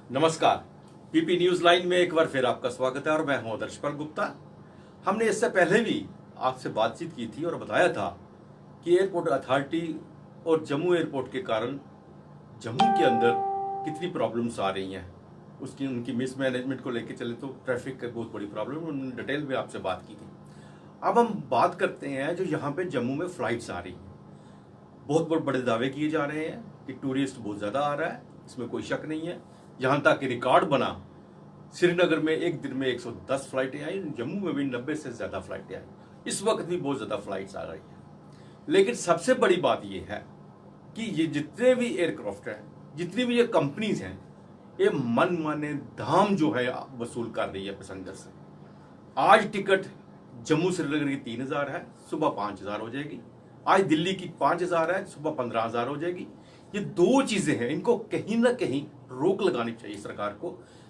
नमस्कार। PP news line में एक बार फिर आपका स्वागत है और मैं हूं आदर्शपाल गुप्ता। हमने इससे पहले भी आपसे बातचीत की थी और बताया था कि एयरपोर्ट अथॉरिटी और जम्मू एयरपोर्ट के कारण जम्मू के अंदर कितनी प्रॉब्लम्स आ रही हैं, उसकी उनकी मिसमैनेजमेंट को लेकर चले तो ट्रैफिक का बहुत बड़ी प्रॉब्लम, उन्होंने डिटेल में आपसे बात की थी। अब हम बात करते हैं जो यहाँ पे जम्मू में फ्लाइट्स आ रही हैं। बहुत बड़े दावे किए जा रहे हैं कि टूरिस्ट बहुत ज़्यादा आ रहा है, इसमें कोई शक नहीं है। यहाँ तक कि रिकॉर्ड बना, श्रीनगर में एक दिन में 110 फ्लाइटें आई, जम्मू में भी 90 से ज़्यादा फ्लाइटें आई। इस वक्त भी बहुत ज़्यादा फ्लाइट्स आ रही हैं। लेकिन सबसे बड़ी बात यह है कि ये जितने भी एयरक्राफ्ट हैं, जितनी भी ये कंपनीज हैं, ये मन माने दाम जो है वसूल कर रही है पैसेंजर से। आज टिकट जम्मू श्रीनगर की 3000 है, सुबह 5000 हो जाएगी। आज दिल्ली की 5000 है, सुबह 15000 हो जाएगी। ये दो चीजें हैं, इनको कहीं ना कहीं रोक लगानी चाहिए सरकार को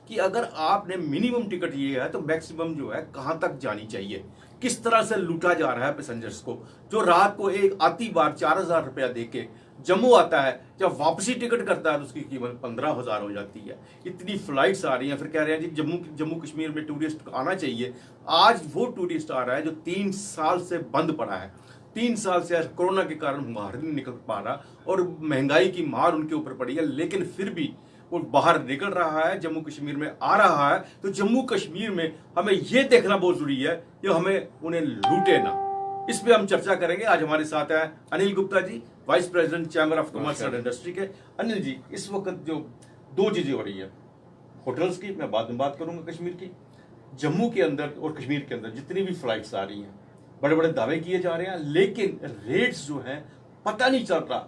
कि अगर आपने मिनिमम टिकट ये है तो मैक्सिमम जो है कहां तक जानी चाहिए। किस तरह से लूटा जा रहा है पैसेंजर्स को, जो रात को एक आती बार 4000 रुपया देके जम्मू आता है, जब वापसी टिकट करता है तो उसकी कीमत 15000 हो जाती है। इतनी फ्लाइट्स आ रही हैं, फिर कह रहे हैं जी जम्मू कश्मीर में टूरिस्ट आना चाहिए। आज वो टूरिस्ट आ रहा है जो 3 साल से बंद पड़ा है। 3 साल से कोरोना के कारण बाहर नहीं निकल पा रहा और महंगाई की मार उनके ऊपर पड़ी है, लेकिन फिर भी वो बाहर निकल रहा है, जम्मू कश्मीर में आ रहा है। तो जम्मू कश्मीर में हमें यह देखना बहुत जरूरी है कि हमें उन्हें लूटे ना। इस पे हम चर्चा करेंगे। आज हमारे साथ है Anil Gupta ji, vice president chamber of commerce and industry के। अनिल जी, इस वक्त जो दो चीजें हो रही है, होटल्स की मैं बाद में बात करूंगा, कश्मीर की, जम्मू के अंदर और कश्मीर के अंदर जितनी भी फ्लाइट्स आ रही हैं, बड़े बड़े दावे किए जा रहे हैं, लेकिन रेट्स जो हैं पता नहीं चल रहा।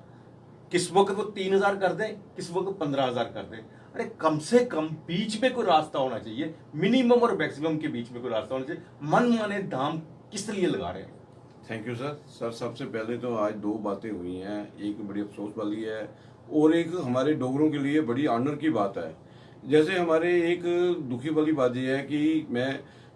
किस वक्त वो 3000 कर दें, किस वक्त 15000 कर दें। अरे कम से कम बीच में कोई रास्ता होना चाहिए, मिनिमम और मैक्सिमम के बीच में कोई रास्ता होना चाहिए। मन माने दाम किस लिए लगा रहे हैं? Thank you sir. सबसे पहले तो आज दो बातें हुई हैं, एक बड़ी अफसोस वाली है और एक हमारे डोगरों के लिए बड़ी ऑनर की बात है। जैसे हमारे एक दुखी वाली बात यह है कि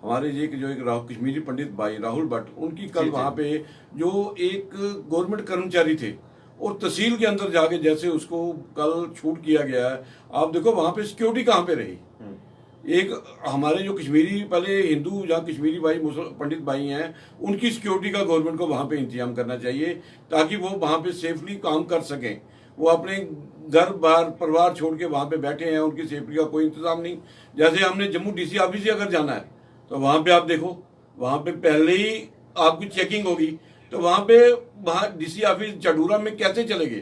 हमारे जो एक कश्मीरी पंडित भाई राहुल भट्ट, उनकी कल वहाँ पे जो एक गवर्नमेंट कर्मचारी थे और तहसील के अंदर जाके जैसे उसको कल छूट किया गया है, आप देखो वहाँ पे सिक्योरिटी कहाँ पे रही। एक हमारे जो कश्मीरी पहले हिंदू जहाँ कश्मीरी भाई पंडित भाई हैं, उनकी सिक्योरिटी का गवर्नमेंट को वहाँ पे इंतजाम करना चाहिए ताकि वो वहाँ पे सेफली काम कर सकें। वो अपने घर बार परिवार छोड़ के वहाँ पे बैठे हैं, उनकी सेफ्टी का कोई इंतजाम नहीं। जैसे हमने जम्मू डीसी ऑफिस से अगर जाना है तो वहाँ पे आप देखो, वहाँ पे पहले ही आपकी चेकिंग होगी, तो वहाँ डीसी ऑफिस चडूरा में कैसे चलेंगे?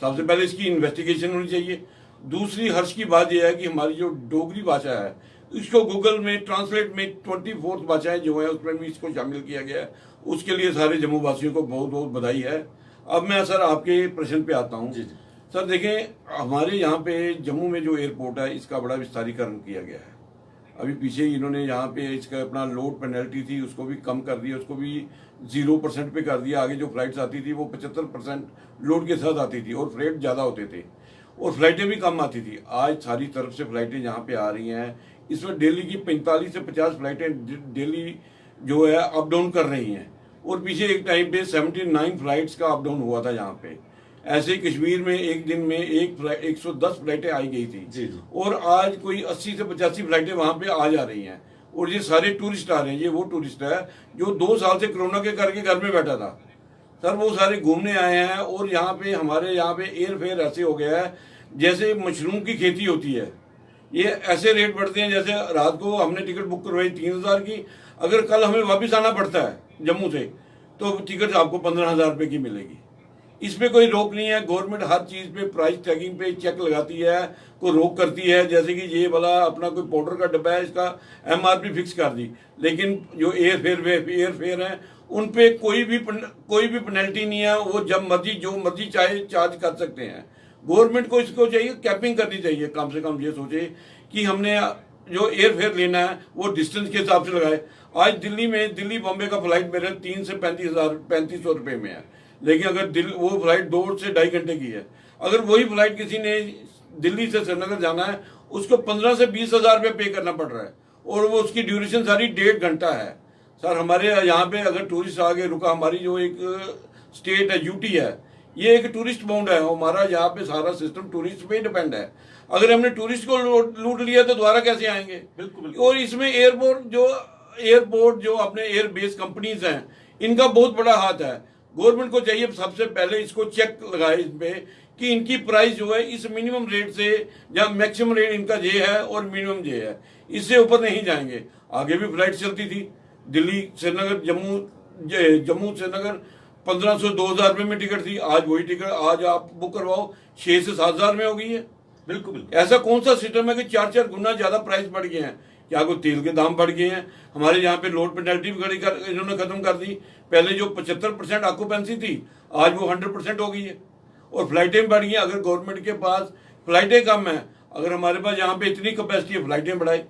सबसे पहले इसकी इन्वेस्टिगेशन होनी चाहिए। दूसरी हर्ष की बात यह है कि हमारी जो डोगरी भाषा है, इसको गूगल में ट्रांसलेट में 24 भाषाएं जो है उसमें भी इसको शामिल किया गया है। उसके लिए सारे जम्मू वासियों को बहुत बहुत बधाई है। अब मैं सर आपके प्रश्न पे आता हूँ। सर देखें, हमारे यहाँ पे जम्मू में जो एयरपोर्ट है, इसका बड़ा विस्तारीकरण किया गया है। अभी पीछे इन्होंने यहाँ पे इसका अपना लोड पेनल्टी थी उसको भी कम कर दिया, उसको भी 0% पे कर दिया। आगे जो फ्लाइट्स आती थी वो 75% लोड के साथ आती थी और फ्लाइट ज़्यादा होते थे और फ्लाइटें भी कम आती थी। आज सारी तरफ से फ्लाइटें यहाँ पे आ रही हैं। इसमें दिल्ली की 45 से 50 फ्लाइटें डेली जो है अप डाउन कर रही हैं और पीछे एक टाइम पे 79 फ्लाइट्स का अप डाउन हुआ था यहाँ पे। ऐसे ही कश्मीर में एक दिन में 110 फ्लाइटें आई गई थी जी। और आज कोई 80 से 85 फ्लाइटें वहाँ पे आ जा रही हैं। और ये सारे टूरिस्ट आ रहे हैं। ये वो टूरिस्ट है जो 2 साल से कोरोना के करके घर में बैठा था सर, वो सारे घूमने आए हैं। और यहाँ पे हमारे यहाँ पे एयर फेयर ऐसे हो गया है जैसे मशरूम की खेती होती है। ये ऐसे रेट बढ़ते हैं, जैसे रात को हमने टिकट बुक करवाई 3000 की, अगर कल हमें वापस आना पड़ता है जम्मू से तो टिकट आपको 15000 रुपये की मिलेगी। इसमें कोई रोक नहीं है। गवर्नमेंट हर चीज पे प्राइस टैगिंग पे चेक लगाती है, कोई रोक करती है। जैसे कि ये वाला अपना कोई पाउडर का डब्बा है, इसका MRP फिक्स कर दी, लेकिन जो एयर फेयर है उन पे कोई भी पेनल्टी नहीं है। वो जब मर्जी जो मर्जी चाहे चार्ज कर सकते हैं। गवर्नमेंट को इसको चाहिए कैपिंग करनी चाहिए। कम से कम ये सोचे कि हमने जो एयर फेयर लेना है वो डिस्टेंस के हिसाब से लगाए। आज दिल्ली बॉम्बे का फ्लाइट मेरे 3 से 3500 रुपये में है, लेकिन अगर वो फ्लाइट 2 से 2.5 घंटे की है, अगर वही फ्लाइट किसी ने दिल्ली से श्रीनगर जाना है उसको 15 से 20 हजार रुपये पे करना पड़ रहा है और वो उसकी ड्यूरेशन सारी 1.5 घंटा है। सर हमारे यहाँ पे अगर टूरिस्ट आगे रुका, हमारी जो एक स्टेट है यूटी है, ये एक टूरिस्ट बाउंड है, हमारा यहाँ पे सारा सिस्टम टूरिस्ट पे डिपेंड है। अगर हमने टूरिस्ट को लूट लिया तो दोबारा कैसे आएंगे? बिल्कुल। और इसमें एयरपोर्ट जो अपने एयर बेस कंपनीज हैं, इनका बहुत बड़ा हाथ है। गवर्नमेंट को चाहिए सबसे पहले इसको चेक लगाए इस पे कि इनकी प्राइस जो है इस मिनिमम रेट से, जहाँ मैक्सिमम रेट इनका ये है और मिनिमम ये है, इससे ऊपर नहीं जाएंगे। आगे भी फ्लाइट चलती थी दिल्ली श्रीनगर, जम्मू श्रीनगर 1500 2000 रुपये में टिकट थी। आज वही टिकट आज आप बुक करवाओ 6 से 7000 में हो गई है। बिल्कुल। ऐसा कौन सा सिस्टम है कि 4-4 गुना ज्यादा प्राइस बढ़ गए हैं? क्या कोई तेल के दाम बढ़ गए हैं? हमारे यहाँ पे लोड पेनल्टी भी इन्होंने खत्म कर दी। पहले जो 75% ऑक्यूपेंसी थी, आज वो 100% हो गई है। और फ्लाइटें बढ़ गई। अगर गवर्नमेंट के पास फ्लाइटें कम है, अगर हमारे पास यहाँ पे इतनी कैपेसिटी है, फ्लाइटें बढ़ाए।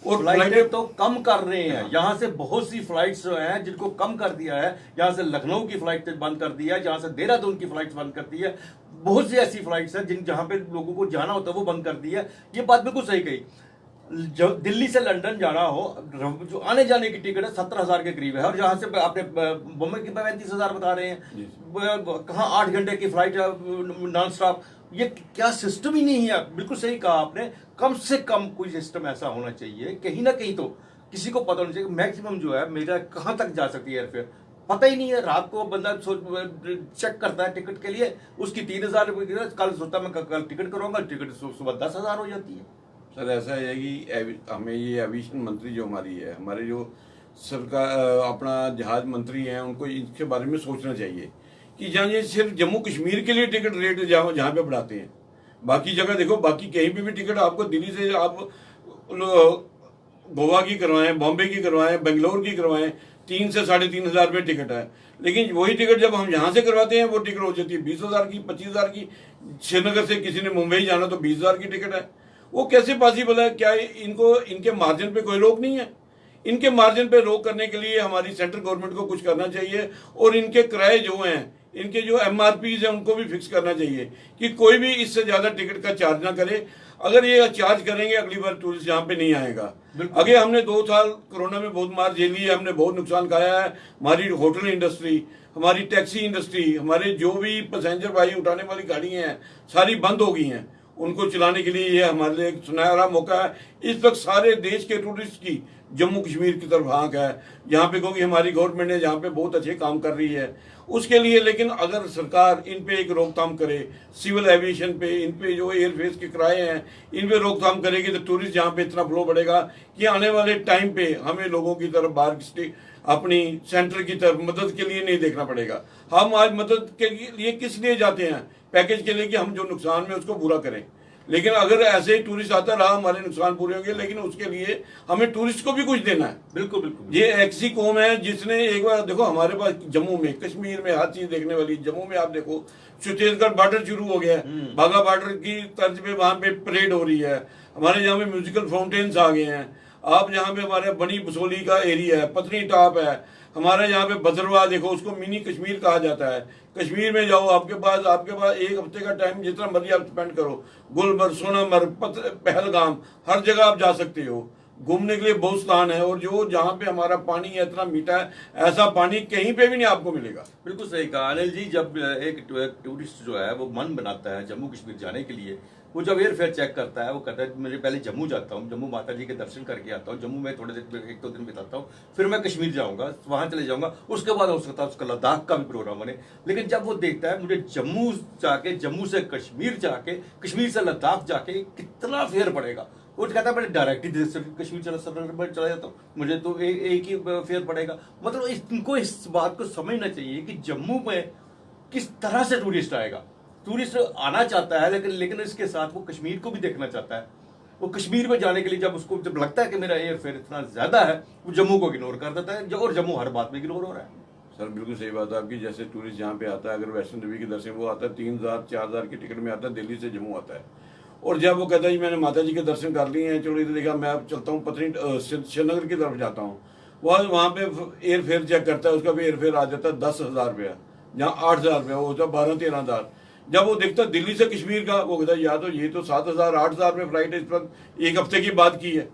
और फ्लाइटें तो कम कर रहे हैं। यहाँ से बहुत सी फ्लाइट्स जो हैं जिनको कम कर दिया है। यहाँ से लखनऊ की फ्लाइट बंद कर दी है, यहाँ से देहरादून की फ्लाइट बंद कर दी है। बहुत सी ऐसी फ्लाइट्स हैं जहाँ पे लोगों को जाना होता है वो बंद कर दी है। ये बात बिल्कुल सही कही। जब दिल्ली से लंदन जाना हो, जो आने जाने की टिकट है 17,000 के करीब है, और जहाँ से आपने बम्बई की 35,000 बता रहे हैं। कहाँ 8 घंटे की फ्लाइट है नॉन स्टॉप। ये क्या सिस्टम ही नहीं है। बिल्कुल सही कहा आपने। कम से कम कोई सिस्टम ऐसा होना चाहिए, कहीं ना कहीं तो किसी को पता होना चाहिए मैक्सिमम जो है मेरा कहाँ तक जा सकती है एयरफेयर, पता ही नहीं है। रात को बंदा चेक करता है टिकट के लिए, उसकी 3,000 रुपये, कल सोचता मैं कल टिकट करूंगा, टिकट सुबह 10,000 हो जाती है। सर ऐसा है कि हमें ये एविएशन मंत्री जो हमारी है, हमारे जो सरकार अपना जहाज मंत्री हैं, उनको इसके बारे में सोचना चाहिए कि जहाँ ये सिर्फ जम्मू कश्मीर के लिए टिकट रेट जहाँ पे बढ़ाते हैं, बाकी जगह देखो, बाकी कहीं पे भी टिकट आपको दिल्ली से आप गोवा की करवाएं, बॉम्बे की करवाएं, बेंगलोर की करवाएं, 3 से 3,500 रुपये टिकट है। लेकिन वही टिकट जब हम यहाँ से करवाते हैं वो टिकट हो जाती है 20,000 की, 25,000 की। श्रीनगर से किसी ने मुंबई जाना तो 20,000 की टिकट है। वो कैसे पॉसिबल है? क्या इनको इनके मार्जिन पे कोई रोक नहीं है? इनके मार्जिन पे रोक करने के लिए हमारी सेंट्रल गवर्नमेंट को कुछ करना चाहिए, और इनके किराए जो हैं, इनके जो MRPs हैं, उनको भी फिक्स करना चाहिए कि कोई भी इससे ज्यादा टिकट का चार्ज ना करे। अगर ये चार्ज करेंगे, अगली बार टूरिस्ट यहाँ पे नहीं आएगा। आगे हमने 2 साल कोरोना में बहुत मार झेली है, हमने बहुत नुकसान खाया है। हमारी होटल इंडस्ट्री, हमारी टैक्सी इंडस्ट्री, हमारे जो भी पैसेंजर भाई उठाने वाली गाड़ियां हैं, सारी बंद हो गई हैं। उनको चलाने के लिए ये हमारे लिए एक सुनहरा मौका है। इस वक्त सारे देश के टूरिस्ट की जम्मू कश्मीर की तरफ आंख है, यहाँ पे क्योंकि हमारी गवर्नमेंट है यहाँ पे बहुत अच्छे काम कर रही है उसके लिए। लेकिन अगर सरकार इन पे एक रोकथाम करे, सिविल एविएशन पे, इन पे जो एयरफेस के किराए हैं, इन पे रोकथाम करेगी, तो टूरिस्ट यहाँ पे इतना फ्लो बढ़ेगा कि आने वाले टाइम पे हमें लोगों की तरफ बाहर अपनी सेंटर की तरफ मदद के लिए नहीं देखना पड़ेगा। हम आज मदद के लिए किस लिए जाते हैं? पैकेज के लिए कि हम जो नुकसान में उसको पूरा करें। लेकिन अगर ऐसे ही टूरिस्ट आता रहा, हमारे नुकसान पूरे होंगे, लेकिन उसके लिए हमें टूरिस्ट को भी कुछ देना है। बिल्कुल बिल्कुल। ये ऐसी कौम है जिसने एक बार देखो, हमारे पास जम्मू में, कश्मीर में हर चीज देखने वाली। जम्मू में आप देखो छत्तीसगढ़ बॉर्डर शुरू हो गया है, बाघा बॉर्डर की तर्ज पे वहां पे परेड हो रही है। हमारे यहाँ पे म्यूजिकल फाउंटेन्स आ गए हैं। आप यहाँ पे हमारे बनी बसोली का एरिया है, पत्नी टॉप है, हमारे यहाँ पे भद्रवाह देखो, उसको मिनी कश्मीर कहा जाता है। कश्मीर में जाओ, आपके पास 1 हफ्ते का टाइम, जितना मर्जी आप स्पेंड करो। गुलमर्ग, सोनामर्ग, पहलगाम, हर जगह आप जा सकते हो। घूमने के लिए बहुत स्थान है, और जो जहाँ पे हमारा पानी है इतना मीठा है, ऐसा पानी कहीं पे भी नहीं आपको मिलेगा। बिल्कुल सही कहा अनिल जी। जब एक टूरिस्ट जो है वो मन बनाता है जम्मू कश्मीर जाने के लिए, वो जब एयरफेयर चेक करता है, वो कहता है मेरे पहले जम्मू जाता हूँ, जम्मू माता जी के दर्शन करके आता हूँ, जम्मू में थोड़े देर 1-2 दिन बिताता हूँ, फिर मैं कश्मीर जाऊंगा, वहां चले जाऊंगा, उसके बाद हो सकता है उसका लद्दाख का भी प्रोग्राम बने। लेकिन जब वो देखता है मुझे जम्मू जाके, जम्मू से कश्मीर जाके, कश्मीर से लद्दाख जाके कितना फेयर पड़ेगा, वो कहता है मैं डायरेक्ट ही कश्मीर चला जाता हूँ, मुझे तो एक ही फेयर पड़ेगा। मतलब इनको इस बात को समझना चाहिए कि जम्मू में किस तरह से टूरिस्ट आएगा। टूरिस्ट आना चाहता है, लेकिन इसके साथ वो कश्मीर को भी देखना चाहता है। वो कश्मीर में जाने के लिए जब लगता है कि मेरा एयर फेयर इतना ज्यादा है, वो जम्मू को इग्नोर कर देता है, और जम्मू हर बात में इग्नोर हो रहा है। सर बिल्कुल सही बात है आपकी। जैसे टूरिस्ट यहाँ पे आता है, अगर वैष्णो देवी के दर्शन वो आता है 3,000-4,000 की टिकट में आता है, दिल्ली से जम्मू आता है, और जब वो कहता है जी मैंने माता जी के दर्शन कर लिए हैं, चलो इधर देखा, मैं अब चलता हूँ श्रीनगर की तरफ जाता हूँ, वहाँ पे एयर फेयर चेक करता है, उसका भी एयर फेयर आ जाता है 10,000 रुपया, जहाँ 8,000 रुपया, वो होता है 12-13,000। जब वो देखता दिल्ली से कश्मीर का, वो कहता है या तो ये तो 7,000-8,000 में फ्लाइट है, इस वक्त 1 हफ्ते की बात की है,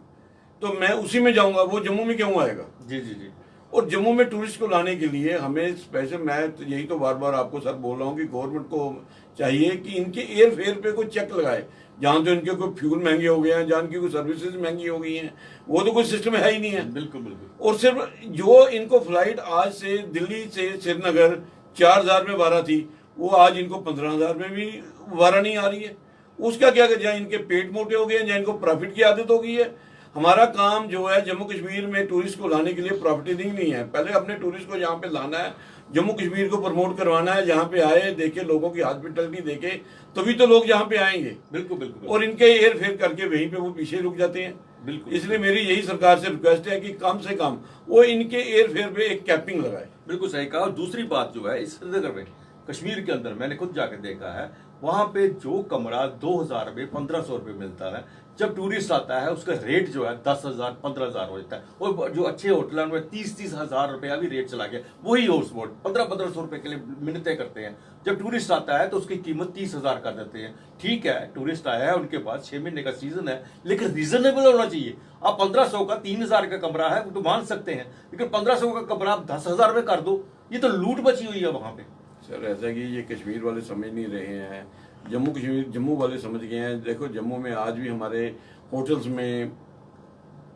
तो मैं उसी में जाऊंगा, वो जम्मू में क्यों आएगा? जी जी जी। और जम्मू में टूरिस्ट को लाने के लिए हमें स्पेशल, मैं तो यही तो बार बार आपको सर बोल रहा हूँ कि गवर्नमेंट को चाहिए कि इनके एयर फेयर पे कोई चेक लगाए। जहाँ तो इनके कोई फ्यूल महंगे हो गए हैं, जहाँ इनकी कोई सर्विसेज महंगी हो गई हैं, वो तो कोई सिस्टम है ही नहीं है। बिल्कुल बिल्कुल। और सिर्फ जो इनको फ्लाइट आज से दिल्ली से श्रीनगर 4,000 में बारह थी, वो आज इनको 15,000 में भी बारह नहीं आ रही है। उसका क्या, जहाँ इनके पेट मोटे हो गए हैं, जहाँ इनको प्रॉफिट की आदत हो गई है। हमारा काम जो है जम्मू कश्मीर में टूरिस्ट को लाने के लिए प्रॉफिटिंग नहीं है। पहले अपने टूरिस्ट को यहाँ पे लाना है, जम्मू कश्मीर को प्रमोट करवाना है, जहाँ पे आए देखे, लोगों की हॉस्पिटलिटी देखे, तभी तो लोग यहाँ पे आएंगे। बिल्कुल बिल्कुल। और इनके एयर फेयर करके वहीं पे वो पीछे रुक जाते हैं। बिल्कुल। इसलिए मेरी यही सरकार से रिक्वेस्ट है कि कम से कम वो इनके एयर फेयर पे एक कैपिंग लगाए। बिल्कुल सही कहा। और दूसरी बात जो है, इस श्रीनगर में, कश्मीर के अंदर मैंने खुद जाकर देखा है, वहां पे जो कमरा 2,000 रुपये 1,500 रुपये मिलता है, जब टूरिस्ट आता है उसका रेट जो है 10,000 15,000 हो जाता है। और जो अच्छे होटल में 30-30 हजार रुपया भी रेट चला गया। वही हाउस बोट 1500-1500 रुपए के लिए मिन्नतें करते हैं। जब टूरिस्ट आता है तो उसकी कीमत 30,000 कर देते हैं। ठीक है, टूरिस्ट आया है, उनके पास 6 महीने का सीजन है, लेकिन रीजनेबल होना चाहिए। आप 1500 का 3,000 का कमरा है तो मान सकते हैं, लेकिन 1500 का कमरा आप 10,000 में कर दो, ये तो लूट मची हुई है वहां पे। सर ऐसा कि ये कश्मीर वाले समझ नहीं रहे हैं, जम्मू वाले समझ गए हैं। देखो जम्मू में आज भी हमारे होटल्स में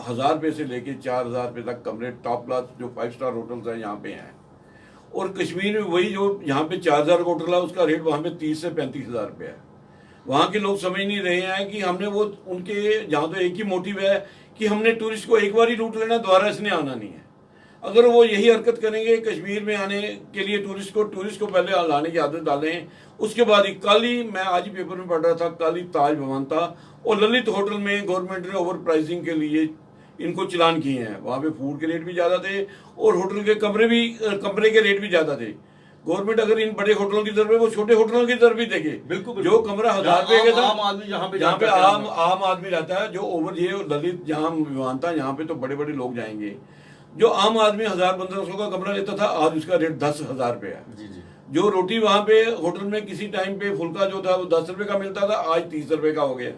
1,000 रुपये से लेके 4,000 रुपये तक कमरे, टॉप क्लास जो 5 स्टार होटल्स हैं यहाँ पे हैं। और कश्मीर में वही जो यहाँ पे 4,000 का होटल है, उसका रेट वहाँ पे 30 से 35,000 रुपये है। वहाँ के लोग समझ नहीं रहे हैं कि हमने वो उनके जहाँ तो एक ही मोटिव है कि हमने टूरिस्ट को एक बार ही लूट लेना, दोबारा इसने आना नहीं है। अगर वो यही हरकत करेंगे, कश्मीर में आने के लिए टूरिस्ट को पहले लाने की आदत डालें, उसके बाद ही, कल ही मैं आज ही पेपर में पढ़ रहा था, कल ही ताज भवन था और ललित होटल में गवर्नमेंट ने ओवर प्राइसिंग के लिए इनको चलान किए हैं। वहाँ पे फूड के रेट भी ज़्यादा थे और होटल के कमरे के रेट भी ज़्यादा थे। गवर्नमेंट अगर इन बड़े होटलों की तरफ है, वो छोटे होटलों की तरफ भी देखे। बिल्कुल। जो कमरा 1,000 रुपये का था, आम आदमी जहाँ पे आम आदमी रहता है, जो ओवर ये ललित जहाँ विमान था, यहाँ पे तो बड़े बड़े लोग जाएंगे। जो आम आदमी 1,000-1,500 का कमरा लेता था, आज उसका रेट 10,000 रुपये है। जी जी। जो रोटी वहाँ पे होटल में किसी टाइम पे फुल्का जो था वो 10 रुपये का मिलता था, आज 30 रुपये का हो गया।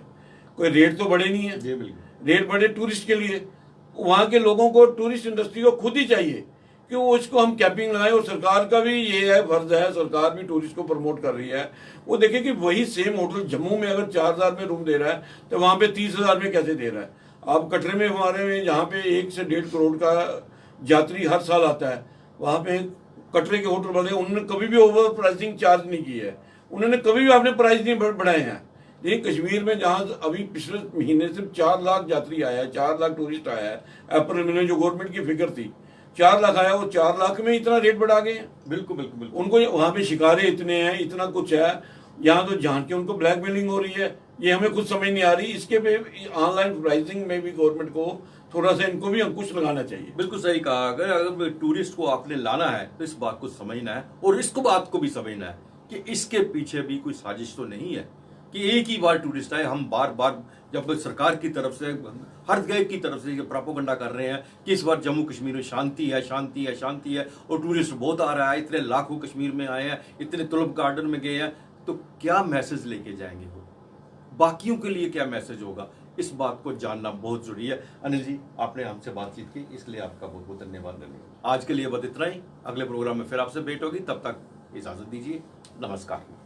कोई रेट तो बढ़े नहीं है। जी बिल्कुल। रेट बढ़े टूरिस्ट के लिए। वहाँ के लोगों को, टूरिस्ट इंडस्ट्री को खुद ही चाहिए कि वो इसको हम कैपिंग लगाएं। और सरकार का भी ये है, फर्ज है, सरकार भी टूरिस्ट को प्रमोट कर रही है। वो देखे कि वही सेम होटल जम्मू में अगर 4,000 में रूम दे रहा है तो वहाँ पे 30,000 में कैसे दे रहा है। आप कटरे में हमारे में जहाँ पे 1 से 1.5 करोड़ का यात्री हर साल आता है, वहाँ पे कटरे के होटल वाले, उन्होंने कभी भी ओवर प्राइसिंग चार्ज नहीं की है, उन्होंने कभी भी अपने प्राइस नहीं बढ़ाए हैं। लेकिन कश्मीर में जहाँ अभी पिछले महीने सिर्फ 4 लाख यात्री आया है, 4 लाख टूरिस्ट आया है, अप्रैल महीने जो गवर्नमेंट की फिगर थी 4 लाख आया, वो 4 लाख में इतना रेट बढ़ा गए हैं। बिल्कुल बिल्कुल बिल्कुल। उनको वहाँ पे शिकारे इतने हैं, इतना कुछ है, यहाँ तो जान के उनको ब्लैकमेलिंग हो रही है। ये हमें कुछ समझ नहीं आ रही। इसके पे ऑनलाइन प्राइसिंग में भी गवर्नमेंट को थोड़ा सा, इनको भी अंकुश लगाना चाहिए। बिल्कुल सही कहा। अगर टूरिस्ट को आपने लाना है तो इस बात को समझना है, और इसको बात को भी समझना है कि इसके पीछे भी कोई साजिश तो नहीं है कि एक ही बार टूरिस्ट आए। हम बार बार जब सरकार की तरफ से, हर जगह की तरफ से प्रोपेगेंडा कर रहे हैं कि इस बार जम्मू कश्मीर में शांति है, शांति है, शांति है, और टूरिस्ट बहुत आ रहा है, इतने लाखों कश्मीर में आए हैं, इतने तुलब गार्डन में गए हैं, तो क्या मैसेज लेके जाएंगे वो? बाकियों के लिए क्या मैसेज होगा? इस बात को जानना बहुत जरूरी है। अनिल जी, आपने हमसे बातचीत की, इसलिए आपका बहुत बहुत धन्यवाद। आज के लिए बस इतना ही। अगले प्रोग्राम में फिर आपसे भेंट होगी, तब तक इजाजत दीजिए। नमस्कार।